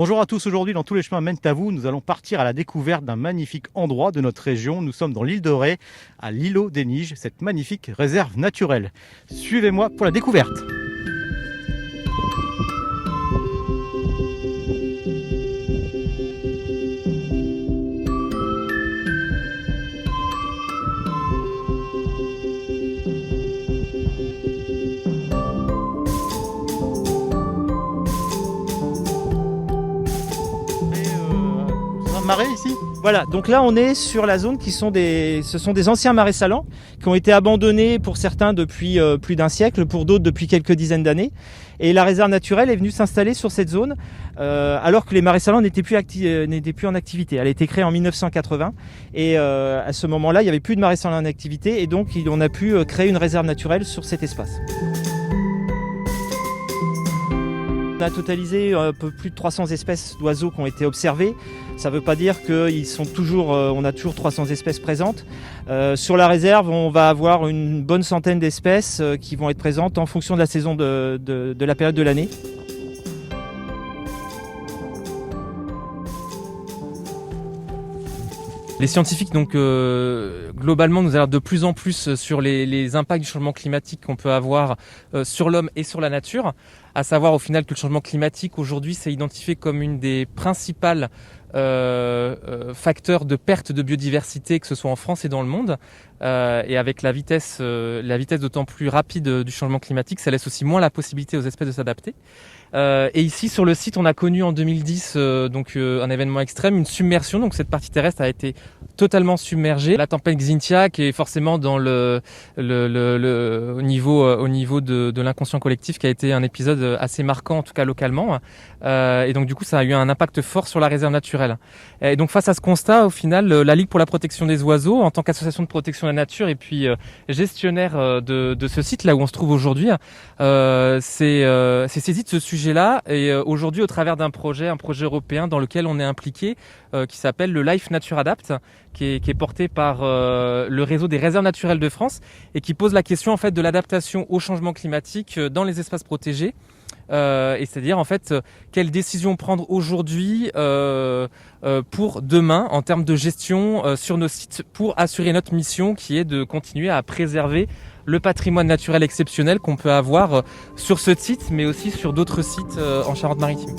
Bonjour à tous, aujourd'hui dans Tous les chemins mènent à vous, nous allons partir à la découverte d'un magnifique endroit de notre région. Nous sommes dans l'île de Ré, à l'îlot des Niges, cette magnifique réserve naturelle. Suivez-moi pour la découverte. C'est un marais ici ? Voilà, donc là on est sur la zone ce sont des anciens marais salants qui ont été abandonnés pour certains depuis plus d'un siècle, pour d'autres depuis quelques dizaines d'années. Et la réserve naturelle est venue s'installer sur cette zone alors que les marais salants n'étaient plus en activité. Elle a été créée en 1980 et à ce moment-là il n'y avait plus de marais salants en activité et donc on a pu créer une réserve naturelle sur cet espace. On a totalisé un peu plus de 300 espèces d'oiseaux qui ont été observées. Ça ne veut pas dire qu'on a toujours 300 espèces présentes. Sur la réserve, on va avoir une bonne centaine d'espèces qui vont être présentes en fonction de la saison de la période de l'année. Les scientifiques, donc, globalement, nous alertent de plus en plus sur les impacts du changement climatique qu'on peut avoir sur l'homme et sur la nature. À savoir, au final, que le changement climatique, aujourd'hui, c'est identifié comme une des principales facteurs de perte de biodiversité, que ce soit en France et dans le monde. Et avec la vitesse d'autant plus rapide du changement climatique, ça laisse aussi moins la possibilité aux espèces de s'adapter. Et ici, sur le site, on a connu en 2010 un événement extrême, une submersion. Donc cette partie terrestre a été totalement submergée. La tempête Xynthia, qui est forcément dans au niveau de l'inconscient collectif, qui a été un épisode assez marquant, en tout cas localement. Et donc du coup, ça a eu un impact fort sur la réserve naturelle. Et donc face à ce constat, au final, la Ligue pour la protection des oiseaux, en tant qu'association de protection de la nature et puis gestionnaire de ce site là où on se trouve aujourd'hui, s'est saisi de ce sujet-là. Et aujourd'hui, au travers un projet européen dans lequel on est impliqué, qui s'appelle le Life Nature Adapt, qui est porté par le réseau des réserves naturelles de France et qui pose la question en fait de l'adaptation au changement climatique dans les espaces protégés. Et c'est-à-dire en fait quelles décisions prendre aujourd'hui pour demain en termes de gestion sur nos sites pour assurer notre mission qui est de continuer à préserver le patrimoine naturel exceptionnel qu'on peut avoir sur ce site mais aussi sur d'autres sites en Charente-Maritime.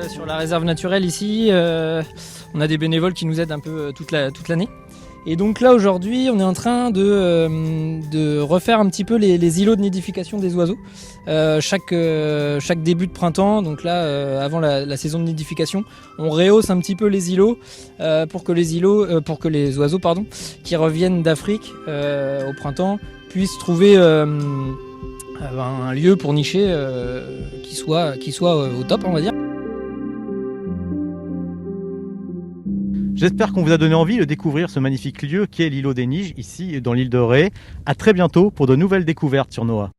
Sur la réserve naturelle ici, on a des bénévoles qui nous aident un peu toute l'année. Et donc là aujourd'hui on est en train de refaire un petit peu les îlots de nidification des oiseaux. Chaque début de printemps, donc là avant la saison de nidification, on rehausse un petit peu les îlots pour que les oiseaux qui reviennent d'Afrique au printemps puissent trouver un lieu pour nicher qui soit au top, on va dire. J'espère qu'on vous a donné envie de découvrir ce magnifique lieu qu'est l'îlot des Niges, ici dans l'île de Ré. À très bientôt pour de nouvelles découvertes sur NOAA.